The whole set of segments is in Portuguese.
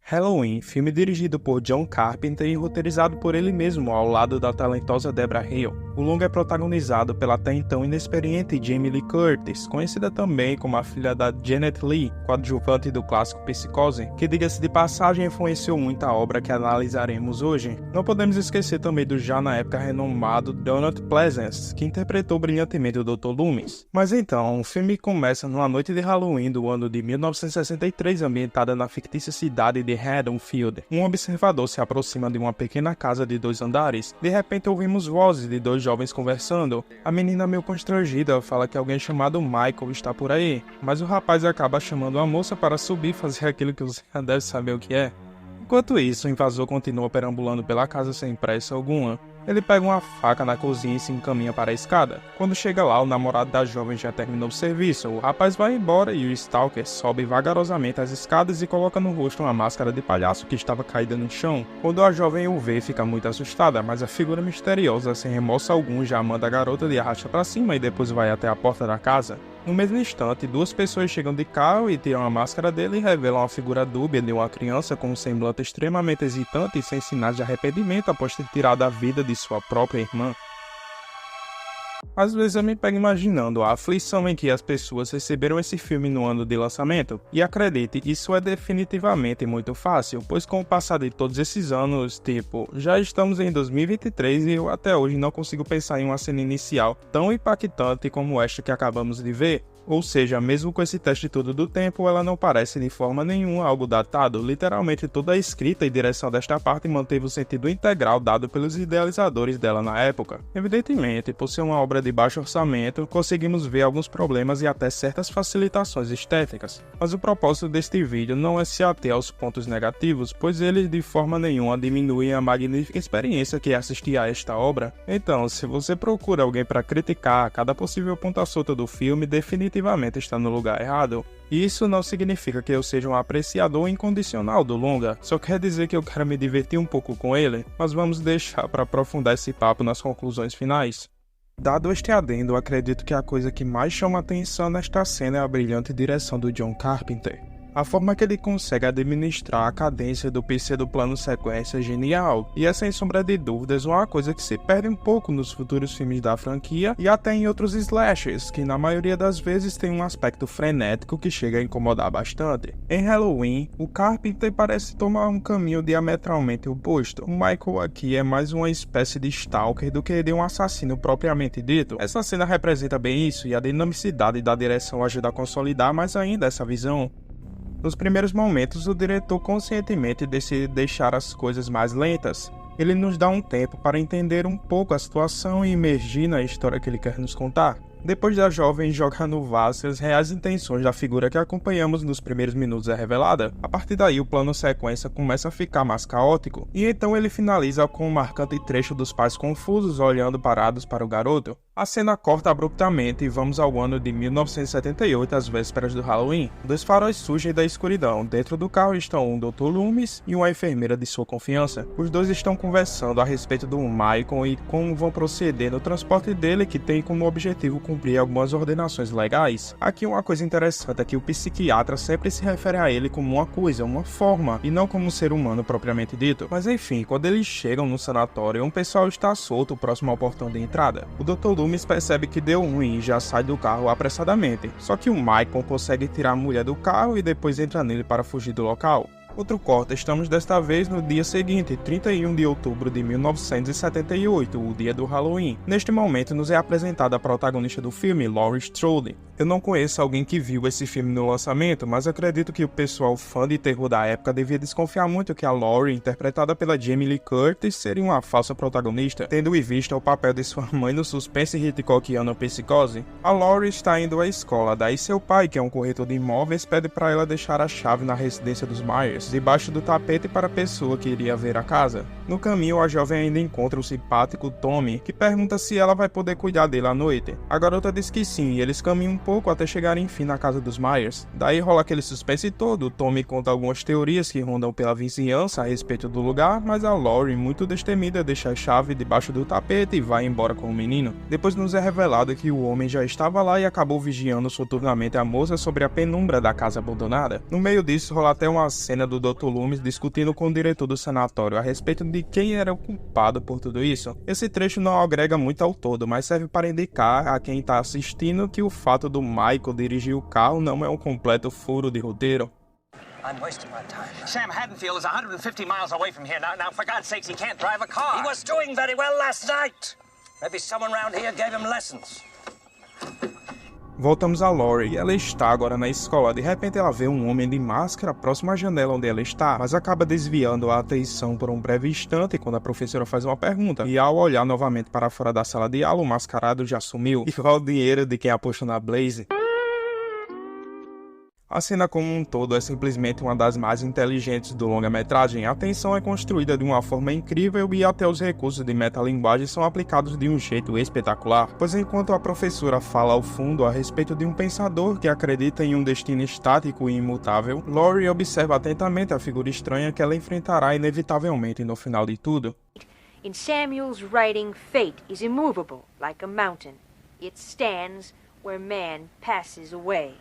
Halloween, filme dirigido por John Carpenter e roteirizado por ele mesmo ao lado da talentosa Deborah Hale. O longa é protagonizado pela até então inexperiente Jamie Lee Curtis, conhecida também como a filha da Janet Leigh, coadjuvante do clássico Psicose, que, diga-se de passagem, influenciou muito a obra que analisaremos hoje. Não podemos esquecer também do já na época renomado Donald Pleasence, que interpretou brilhantemente o Dr. Loomis. Mas então, o filme começa numa noite de Halloween do ano de 1963, ambientada na fictícia cidade de Haddonfield. Um observador se aproxima de uma pequena casa de 2 andares. De repente ouvimos vozes de 2 jovens conversando. A menina, meio constrangida, fala que alguém chamado Michael está por aí, mas o rapaz acaba chamando a moça para subir e fazer aquilo que você já deve saber o que é. Enquanto isso, o invasor continua perambulando pela casa sem pressa alguma. Ele pega uma faca na cozinha e se encaminha para a escada. Quando chega lá, o namorado da jovem já terminou o serviço. O rapaz vai embora e o Stalker sobe vagarosamente as escadas e coloca no rosto uma máscara de palhaço que estava caída no chão. Quando a jovem o vê, fica muito assustada, mas a figura misteriosa, sem remorso algum, já manda a garota de arrasta para cima e depois vai até a porta da casa. No mesmo instante, 2 pessoas chegam de carro e tiram a máscara dele e revelam a figura dúbia de uma criança com um semblante extremamente hesitante e sem sinais de arrependimento após ter tirado a vida de sua própria irmã. Às vezes eu me pego imaginando a aflição em que as pessoas receberam esse filme no ano de lançamento. E acredite, isso é definitivamente muito fácil, pois com o passar de todos esses anos, já estamos em 2023 e eu até hoje não consigo pensar em uma cena inicial tão impactante como esta que acabamos de ver. Ou seja, mesmo com esse teste todo do tempo, ela não parece de forma nenhuma algo datado. Literalmente toda a escrita e direção desta parte manteve o sentido integral dado pelos idealizadores dela na época. Evidentemente, por ser uma obra de baixo orçamento, conseguimos ver alguns problemas e até certas facilitações estéticas. Mas o propósito deste vídeo não é se ater aos pontos negativos, pois eles de forma nenhuma diminuem a magnífica experiência que é assistir a esta obra. Então, se você procura alguém para criticar cada possível ponta solta do filme, definitivamente está no lugar errado. E isso não significa que eu seja um apreciador incondicional do longa, só quer dizer que eu quero me divertir um pouco com ele, mas vamos deixar para aprofundar esse papo nas conclusões finais. Dado este adendo, acredito que a coisa que mais chama atenção nesta cena é a brilhante direção do John Carpenter. A forma que ele consegue administrar a cadência do pseudo plano sequência é genial, e é sem sombra de dúvidas uma coisa que se perde um pouco nos futuros filmes da franquia e até em outros slashers, que na maioria das vezes tem um aspecto frenético que chega a incomodar bastante. Em Halloween, o Carpenter parece tomar um caminho diametralmente oposto. O Michael aqui é mais uma espécie de stalker do que de um assassino propriamente dito. Essa cena representa bem isso, e a dinamicidade da direção ajuda a consolidar mais ainda essa visão. Nos primeiros momentos, o diretor conscientemente decide deixar as coisas mais lentas. Ele nos dá um tempo para entender um pouco a situação e imergir na história que ele quer nos contar. Depois da jovem jogar no vaso as reais intenções da figura que acompanhamos nos primeiros minutos é revelada, a partir daí o plano sequência começa a ficar mais caótico, e então ele finaliza com um marcante trecho dos pais confusos olhando parados para o garoto. A cena corta abruptamente e vamos ao ano de 1978, às vésperas do Halloween. 2 faróis surgem da escuridão. Dentro do carro estão um Dr. Loomis e uma enfermeira de sua confiança. Os dois estão conversando a respeito do Michael e como vão proceder no transporte dele, que tem como objetivo cumprir algumas ordenações legais. Aqui uma coisa interessante é que o psiquiatra sempre se refere a ele como uma coisa, uma forma, e não como um ser humano propriamente dito. Mas enfim, quando eles chegam no sanatório, um pessoal está solto próximo ao portão de entrada. O Dr. Loomis percebe que deu ruim e já sai do carro apressadamente. Só que o Michael consegue tirar a mulher do carro e depois entra nele para fugir do local. Outro corte, estamos desta vez no dia seguinte, 31 de outubro de 1978, o dia do Halloween. Neste momento nos é apresentada a protagonista do filme, Laurie Strode. Eu não conheço alguém que viu esse filme no lançamento, mas acredito que o pessoal fã de terror da época devia desconfiar muito que a Laurie, interpretada pela Jamie Lee Curtis, seria uma falsa protagonista, tendo em vista o papel de sua mãe no suspense hitchcockiano Psicose. A Laurie está indo à escola, daí seu pai, que é um corretor de imóveis, pede para ela deixar a chave na residência dos Myers. documentos debaixo do tapete para a pessoa que iria ver a casa. No caminho, a jovem ainda encontra o simpático Tommy, que pergunta se ela vai poder cuidar dele à noite. A garota diz que sim, e eles caminham um pouco até chegarem enfim na casa dos Myers. Daí rola aquele suspense todo. O Tommy conta algumas teorias que rondam pela vizinhança a respeito do lugar, mas a Laurie, muito destemida, deixa a chave debaixo do tapete e vai embora com o menino. Depois nos é revelado que o homem já estava lá e acabou vigiando soturnamente a moça sobre a penumbra da casa abandonada. No meio disso, rola até uma cena do Dr. Loomis discutindo com o diretor do sanatório a respeito de quem era o culpado por tudo isso. Esse trecho não agrega muito ao todo, mas serve para indicar a quem está assistindo que o fato do Michael dirigir o carro não é um completo furo de roteiro. I'm wasting my time. Sam Haddonfield is 150 miles away from here. Now, for God's sakes, he can't drive a car. He was doing very well last night. Maybe someone around here gave him lessons. Voltamos a Laurie, ela está agora na escola. De repente ela vê um homem de máscara próximo à janela onde ela está, mas acaba desviando a atenção por um breve instante quando a professora faz uma pergunta, e ao olhar novamente para fora da sala de aula, o mascarado já sumiu, igual o dinheiro de quem apostou na Blaze. A cena como um todo é simplesmente uma das mais inteligentes do longa-metragem. A tensão é construída de uma forma incrível e até os recursos de metalinguagem são aplicados de um jeito espetacular, pois enquanto a professora fala ao fundo a respeito de um pensador que acredita em um destino estático e imutável, Laurie observa atentamente a figura estranha que ela enfrentará inevitavelmente no final de tudo. In Samuel's writing, fate is immovable, like a mountain. It stands where man passes away.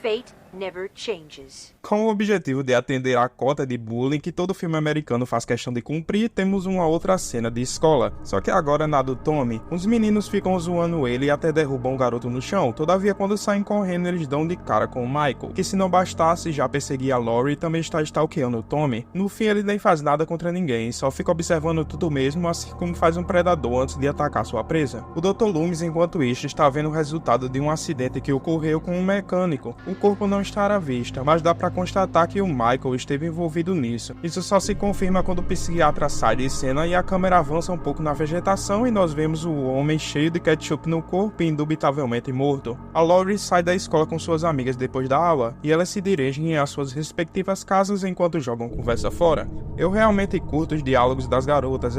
Fate never changes. Com o objetivo de atender à cota de bullying que todo filme americano faz questão de cumprir, temos uma outra cena de escola. Só que agora na do Tommy, os meninos ficam zoando ele e até derrubam o garoto no chão. Todavia, quando saem correndo, eles dão de cara com o Michael, que se não bastasse já perseguir a Laurie e também está stalkeando o Tommy. No fim, ele nem faz nada contra ninguém, só fica observando tudo mesmo, assim como faz um predador antes de atacar sua presa. O Dr. Loomis, enquanto isso, está vendo o resultado de um acidente que ocorreu com um mecânico. O corpo não está à vista, mas dá para constatar que o Michael esteve envolvido nisso. Isso só se confirma quando o psiquiatra sai de cena e a câmera avança um pouco na vegetação e nós vemos o homem cheio de ketchup no corpo e indubitavelmente morto. A Laurie sai da escola com suas amigas depois da aula e elas se dirigem às suas respectivas casas enquanto jogam conversa fora. Eu realmente curto os diálogos das garotas,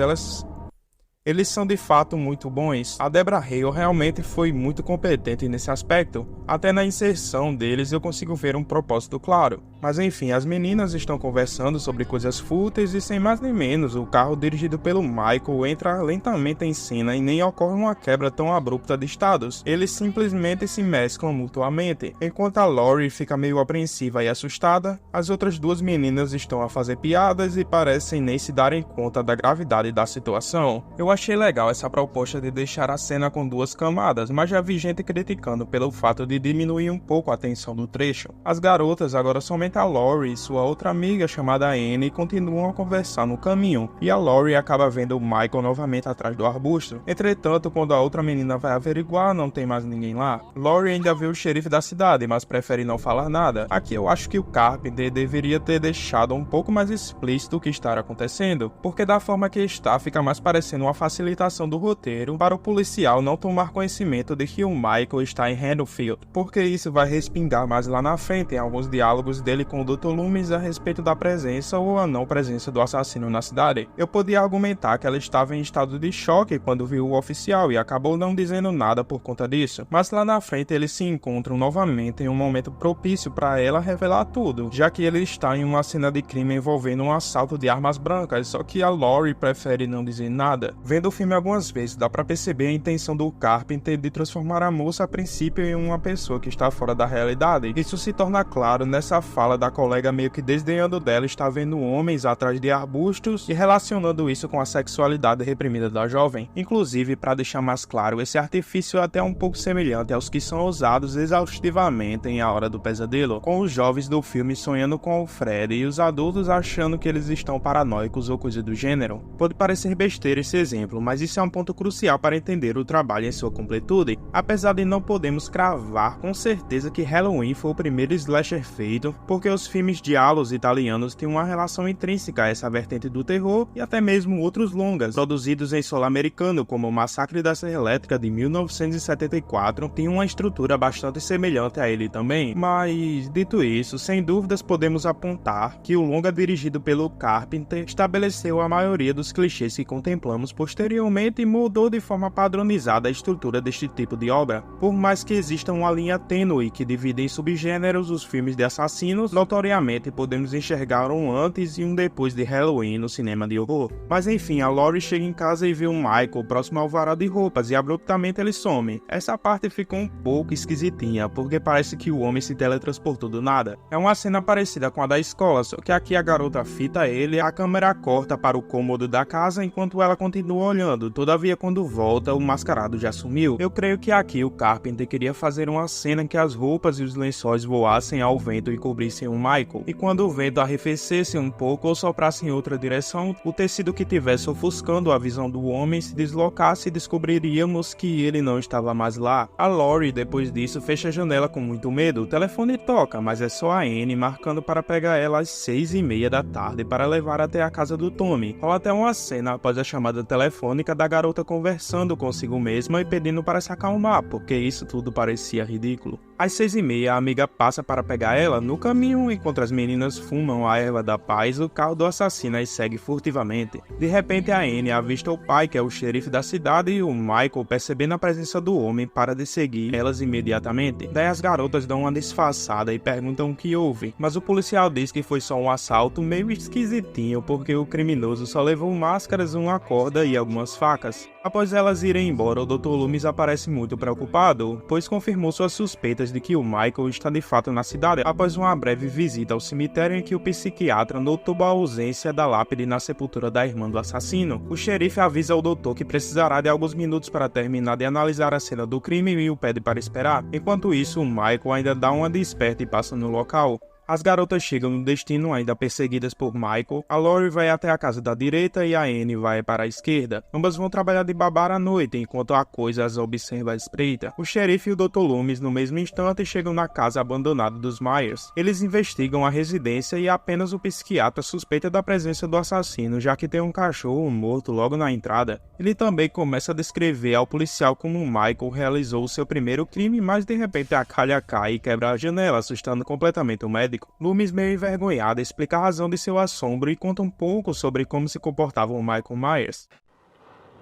eles são de fato muito bons. A Deborah Hale realmente foi muito competente nesse aspecto. Até na inserção deles eu consigo ver um propósito claro. Mas enfim, as meninas estão conversando sobre coisas fúteis e sem mais nem menos, o carro dirigido pelo Michael entra lentamente em cena e nem ocorre uma quebra tão abrupta de estados. Eles simplesmente se mesclam mutuamente. Enquanto a Laurie fica meio apreensiva e assustada, as outras duas meninas estão a fazer piadas e parecem nem se darem conta da gravidade da situação. Eu achei legal essa proposta de deixar a cena com duas camadas, mas já vi gente criticando pelo fato de diminuir um pouco a tensão do trecho. As garotas, agora somente a Laurie e sua outra amiga chamada Anne, continuam a conversar no caminho, e a Laurie acaba vendo o Michael novamente atrás do arbusto. Entretanto, quando a outra menina vai averiguar, não tem mais ninguém lá. Laurie ainda vê o xerife da cidade, mas prefere não falar nada. Aqui eu acho que o Carpenter deveria ter deixado um pouco mais explícito o que está acontecendo, porque da forma que está, fica mais parecendo uma facilitação do roteiro para o policial não tomar conhecimento de que o Michael está em Haddonfield, porque isso vai respingar mais lá na frente em alguns diálogos dele com o Dr. Loomis a respeito da presença ou a não presença do assassino na cidade. Eu podia argumentar que ela estava em estado de choque quando viu o oficial e acabou não dizendo nada por conta disso, mas lá na frente eles se encontram novamente em um momento propício para ela revelar tudo, já que ele está em uma cena de crime envolvendo um assalto de armas brancas, só que a Laurie prefere não dizer nada. Vendo o filme algumas vezes, dá pra perceber a intenção do Carpenter de transformar a moça a princípio em uma pessoa que está fora da realidade. Isso se torna claro nessa fala da colega meio que desdenhando dela estar vendo homens atrás de arbustos e relacionando isso com a sexualidade reprimida da jovem. Inclusive, para deixar mais claro, esse artifício é até um pouco semelhante aos que são usados exaustivamente em A Hora do Pesadelo, com os jovens do filme sonhando com o Fred e os adultos achando que eles estão paranoicos ou coisa do gênero. Pode parecer besteira esse exemplo, exemplo, mas isso é um ponto crucial para entender o trabalho em sua completude. Apesar de não podemos cravar com certeza que Halloween foi o primeiro slasher feito, porque os filmes giallos italianos têm uma relação intrínseca a essa vertente do terror e até mesmo outros longas, produzidos em solo americano, como o Massacre da Serra Elétrica de 1974, tem uma estrutura bastante semelhante a ele também. Mas, dito isso, sem dúvidas podemos apontar que o longa dirigido pelo Carpenter estabeleceu a maioria dos clichês que contemplamos posteriormente e moldou de forma padronizada a estrutura deste tipo de obra. Por mais que exista uma linha tênue que divide em subgêneros os filmes de assassinos, notoriamente podemos enxergar um antes e um depois de Halloween no cinema de horror. Mas enfim, a Laurie chega em casa e vê o Michael próximo ao varal de roupas e abruptamente ele some. Essa parte ficou um pouco esquisitinha, porque parece que o homem se teletransportou do nada. É uma cena parecida com a da escola, só que aqui a garota fita ele, a câmera corta para o cômodo da casa enquanto ela continua olhando, todavia quando volta o mascarado já sumiu. Eu creio que aqui o Carpenter queria fazer uma cena em que as roupas e os lençóis voassem ao vento e cobrissem o Michael, e quando o vento arrefecesse um pouco ou soprasse em outra direção, o tecido que tivesse ofuscando a visão do homem se deslocasse e descobriríamos que ele não estava mais lá. A Laurie, depois disso, fecha a janela com muito medo. O telefone toca, mas é só a Anne marcando para pegar ela às 6:30 da tarde para levar até a casa do Tommy. Rola até uma cena após a chamada telefônica da garota conversando consigo mesma e pedindo para se acalmar, porque isso tudo parecia ridículo. Às 6:30, a amiga passa para pegar ela. No caminho, enquanto as meninas fumam a erva da paz, o carro do assassino as segue furtivamente. De repente, a Anne avista o pai, que é o xerife da cidade, e o Michael, percebendo a presença do homem, para de seguir elas imediatamente. Daí as garotas dão uma disfarçada e perguntam o que houve, mas o policial diz que foi só um assalto meio esquisitinho, porque o criminoso só levou máscaras, uma corda e algumas facas. Após elas irem embora, o Dr. Loomis aparece muito preocupado, pois confirmou suas suspeitas de que o Michael está de fato na cidade após uma breve visita ao cemitério em que o psiquiatra notou a ausência da lápide na sepultura da irmã do assassino. O xerife avisa ao doutor que precisará de alguns minutos para terminar de analisar a cena do crime e o pede para esperar. Enquanto isso, o Michael ainda dá uma desperta e passa no local. As garotas chegam no destino ainda perseguidas por Michael. A Laurie vai até a casa da direita e a Anne vai para a esquerda. Ambas vão trabalhar de babá à noite, enquanto a coisa as observa à espreita. O xerife e o Dr. Loomis no mesmo instante chegam na casa abandonada dos Myers. Eles investigam a residência e apenas o psiquiatra suspeita da presença do assassino, já que tem um cachorro morto logo na entrada. Ele também começa a descrever ao policial como Michael realizou o seu primeiro crime, mas de repente a calha cai e quebra a janela, assustando completamente o médico. Loomis, meio envergonhado, explica a razão de seu assombro e conta um pouco sobre como se comportava o Michael Myers.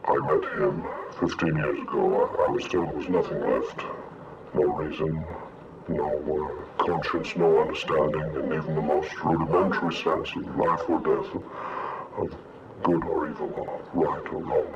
I met him 15 years ago. I was still was nothing left. No reason, no conscience, no understanding, and even the most rudimentary sense of life or death, of good or evil, right or wrong.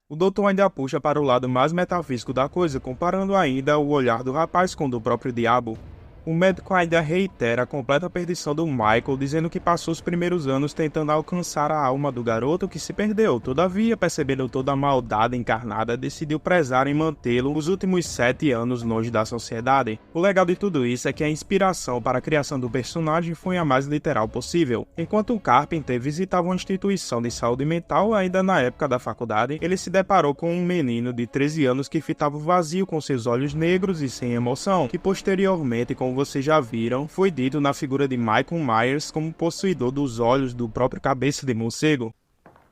O doutor ainda puxa para o lado mais metafísico da coisa, comparando ainda o olhar do rapaz com o do próprio diabo. O médico ainda reitera a completa perdição do Michael, dizendo que passou os primeiros anos tentando alcançar a alma do garoto que se perdeu. Todavia, percebendo toda a maldade encarnada, decidiu prezar em mantê-lo os últimos 7 anos longe da sociedade. O legal de tudo isso é que a inspiração para a criação do personagem foi a mais literal possível. Enquanto o Carpenter visitava uma instituição de saúde mental ainda na época da faculdade, ele se deparou com um menino de 13 anos que fitava o vazio com seus olhos negros e sem emoção, que posteriormente, como vocês já viram, foi dito na figura de Michael Myers como possuidor dos olhos do próprio cabeça de morcego.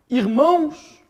Irmãos,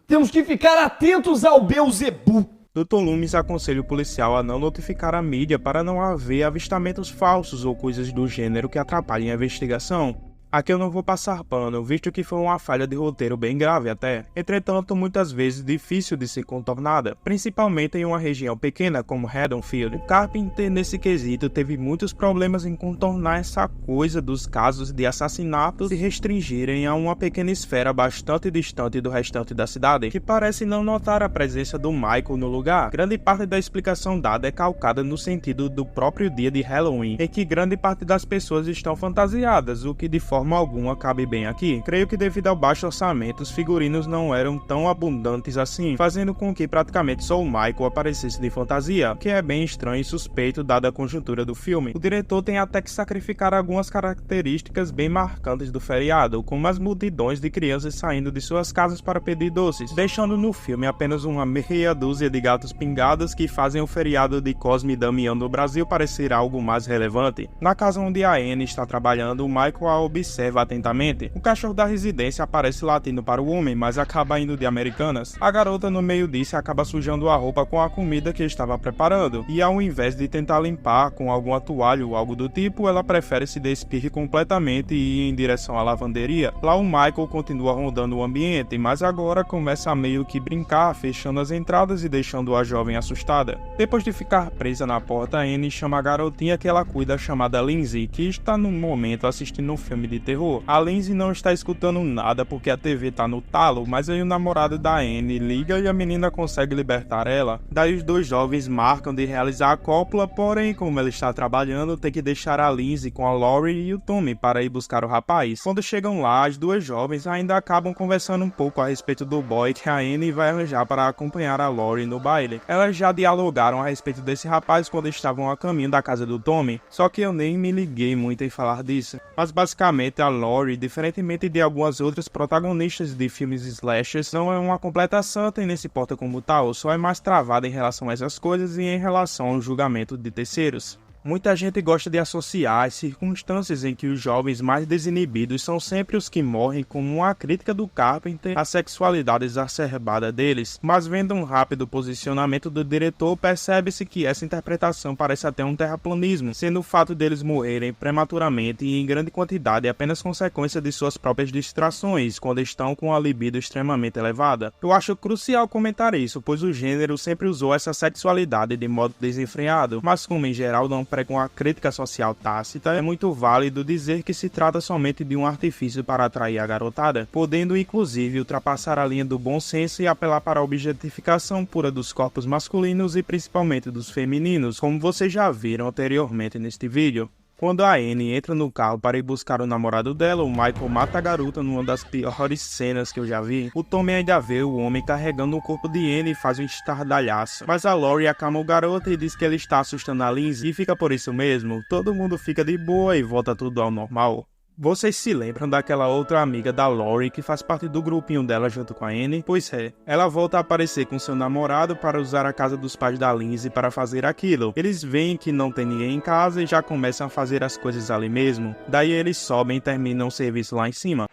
temos que ficar atentos ao Beelzebu. Dr. Loomis aconselha o policial a não notificar a mídia para não haver avistamentos falsos ou coisas do gênero que atrapalhem a investigação. Aqui eu não vou passar pano, visto que foi uma falha de roteiro bem grave até, entretanto muitas vezes difícil de ser contornada, principalmente em uma região pequena como Haddonfield. O Carpenter nesse quesito teve muitos problemas em contornar essa coisa dos casos de assassinatos se restringirem a uma pequena esfera bastante distante do restante da cidade, que parece não notar a presença do Michael no lugar. Grande parte da explicação dada é calcada no sentido do próprio dia de Halloween, em que grande parte das pessoas estão fantasiadas, o que de forma forma alguma cabe bem aqui. Creio que devido ao baixo orçamento, os figurinos não eram tão abundantes assim, fazendo com que praticamente só o Michael aparecesse de fantasia, que é bem estranho e suspeito dada a conjuntura do filme. O diretor tem até que sacrificar algumas características bem marcantes do feriado, como as multidões de crianças saindo de suas casas para pedir doces, deixando no filme apenas uma meia dúzia de gatos pingados que fazem o feriado de Cosme e Damião no Brasil parecer algo mais relevante. Na casa onde a Anne está trabalhando, o Michael a observa atentamente. O cachorro da residência aparece latindo para o homem, mas acaba indo de Americanas. A garota no meio disso acaba sujando a roupa com a comida que estava preparando, e ao invés de tentar limpar com alguma toalha ou algo do tipo, ela prefere se despir completamente e ir em direção à lavanderia. Lá o Michael continua rondando o ambiente, mas agora começa a meio que brincar, fechando as entradas e deixando a jovem assustada. Depois de ficar presa na porta, Anne chama a garotinha que ela cuida chamada Lindsay, que está no momento assistindo um filme de terror. A Lindsay não está escutando nada porque a TV tá no talo, mas aí o namorado da Anne liga e a menina consegue libertar ela. Daí os dois jovens marcam de realizar a cópula, porém como ela está trabalhando, tem que deixar a Lindsay com a Laurie e o Tommy para ir buscar o rapaz. Quando chegam lá, as duas jovens ainda acabam conversando um pouco a respeito do boy que a Anne vai arranjar para acompanhar a Laurie no baile. Elas já dialogaram a respeito desse rapaz quando estavam a caminho da casa do Tommy, só que eu nem me liguei muito em falar disso. Mas basicamente a Laurie, diferentemente de algumas outras protagonistas de filmes slashers, não é uma completa santa e nem se porta como tal, só é mais travada em relação a essas coisas e em relação ao julgamento de terceiros. Muita gente gosta de associar as circunstâncias em que os jovens mais desinibidos são sempre os que morrem como uma crítica do Carpenter à sexualidade exacerbada deles, mas vendo um rápido posicionamento do diretor, percebe-se que essa interpretação parece até um terraplanismo, sendo o fato deles morrerem prematuramente e em grande quantidade apenas consequência de suas próprias distrações, quando estão com a libido extremamente elevada. Eu acho crucial comentar isso, pois o gênero sempre usou essa sexualidade de modo desenfreado, mas como em geral não com a crítica social tácita, é muito válido dizer que se trata somente de um artifício para atrair a garotada, podendo inclusive ultrapassar a linha do bom senso e apelar para a objetificação pura dos corpos masculinos e principalmente dos femininos, como vocês já viram anteriormente neste vídeo. Quando a Anne entra no carro para ir buscar o namorado dela, o Michael mata a garota numa das piores cenas que eu já vi. O Tommy ainda vê o homem carregando o corpo de Anne e faz um estardalhaço. Mas a Laurie acalma o garoto e diz que ele está assustando a Lindsay e fica por isso mesmo. Todo mundo fica de boa e volta tudo ao normal. Vocês se lembram daquela outra amiga da Laurie que faz parte do grupinho dela junto com a Anne? Pois é, ela volta a aparecer com seu namorado para usar a casa dos pais da Lindsay para fazer aquilo. Eles veem que não tem ninguém em casa e já começam a fazer as coisas ali mesmo. Daí eles sobem e terminam o serviço lá em cima.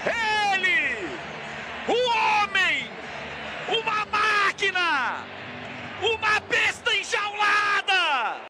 Ele! O homem! Uma máquina! Uma besta enjaulada!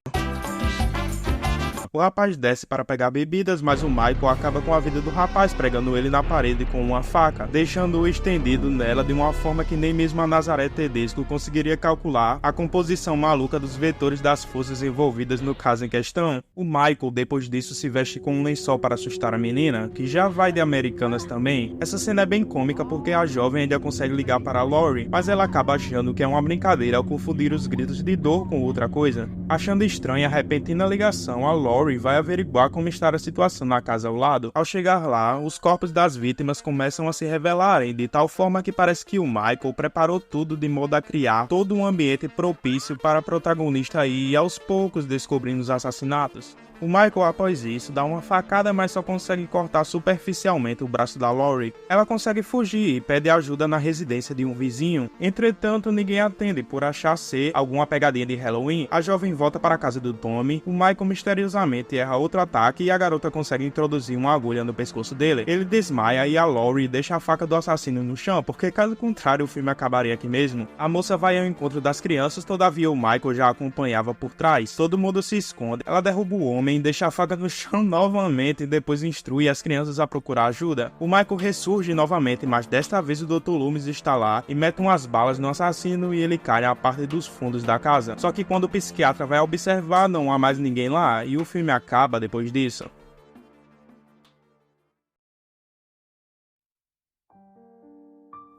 O rapaz desce para pegar bebidas, mas o Michael acaba com a vida do rapaz, pregando ele na parede com uma faca, deixando-o estendido nela de uma forma que nem mesmo a Nazaré Tedesco conseguiria calcular a composição maluca dos vetores das forças envolvidas no caso em questão. O Michael, depois disso, se veste com um lençol para assustar a menina, que já vai de Americanas também. Essa cena é bem cômica porque a jovem ainda consegue ligar para a Laurie, mas ela acaba achando que é uma brincadeira ao confundir os gritos de dor com outra coisa. Achando estranha a repentina ligação, a Laurie vai averiguar como está a situação na casa ao lado. Ao chegar lá, os corpos das vítimas começam a se revelarem, de tal forma que parece que o Michael preparou tudo de modo a criar todo um ambiente propício para a protagonista ir aos poucos descobrindo os assassinatos. O Michael, após isso, dá uma facada, mas só consegue cortar superficialmente o braço da Laurie. Ela consegue fugir e pede ajuda na residência de um vizinho. Entretanto, ninguém atende por achar ser alguma pegadinha de Halloween. A jovem volta para a casa do Tommy. O Michael misteriosamente erra outro ataque e a garota consegue introduzir uma agulha no pescoço dele. Ele desmaia e a Laurie deixa a faca do assassino no chão, porque caso contrário o filme acabaria aqui mesmo. A moça vai ao encontro das crianças, todavia o Michael já a acompanhava por trás. Todo mundo se esconde. Ela derruba o homem, deixa a faca no chão novamente e depois instrui as crianças a procurar ajuda. O Michael ressurge novamente, mas desta vez o Dr. Loomis está lá e mete umas balas no assassino e ele cai à parte dos fundos da casa. Só que quando o psiquiatra vai observar, não há mais ninguém lá e o filme acaba depois disso.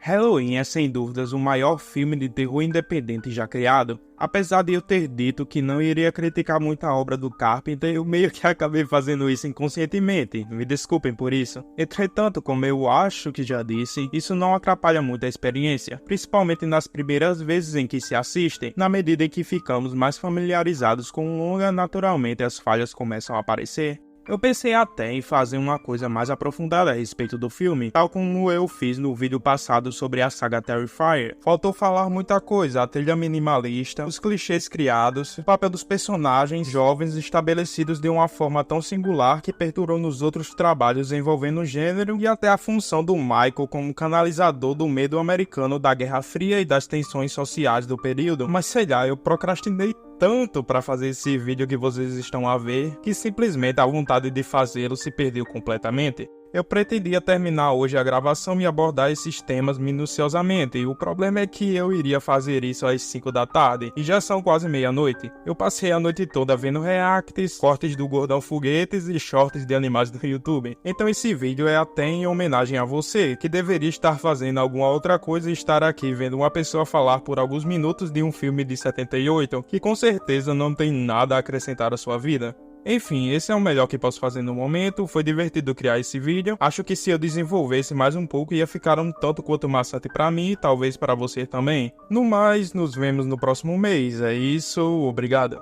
Halloween é sem dúvidas o maior filme de terror independente já criado. Apesar de eu ter dito que não iria criticar muito a obra do Carpenter, eu meio que acabei fazendo isso inconscientemente, me desculpem por isso. Entretanto, como eu acho que já disse, isso não atrapalha muito a experiência, principalmente nas primeiras vezes em que se assistem. Na medida em que ficamos mais familiarizados com o longa, naturalmente as falhas começam a aparecer. Eu pensei até em fazer uma coisa mais aprofundada a respeito do filme, tal como eu fiz no vídeo passado sobre a saga Terrifier. Faltou falar muita coisa, a trilha minimalista, os clichês criados, o papel dos personagens jovens estabelecidos de uma forma tão singular que perdurou nos outros trabalhos envolvendo o gênero, e até a função do Michael como canalizador do medo americano da Guerra Fria e das tensões sociais do período. Mas sei lá, eu procrastinei tanto para fazer esse vídeo que vocês estão a ver, que simplesmente a vontade de fazê-lo se perdeu completamente. Eu pretendia terminar hoje a gravação e abordar esses temas minuciosamente, e o problema é que eu iria fazer isso às 5 da tarde, e já são quase meia-noite. Eu passei a noite toda vendo reacts, cortes do Gordão Foguetes e shorts de animais do YouTube. Então esse vídeo é até em homenagem a você, que deveria estar fazendo alguma outra coisa e estar aqui vendo uma pessoa falar por alguns minutos de um filme de 78, que com certeza não tem nada a acrescentar à sua vida. Enfim, esse é o melhor que posso fazer no momento, foi divertido criar esse vídeo, acho que se eu desenvolvesse mais um pouco ia ficar um tanto quanto maçante pra mim e talvez pra você também. No mais, nos vemos no próximo mês, é isso, obrigado.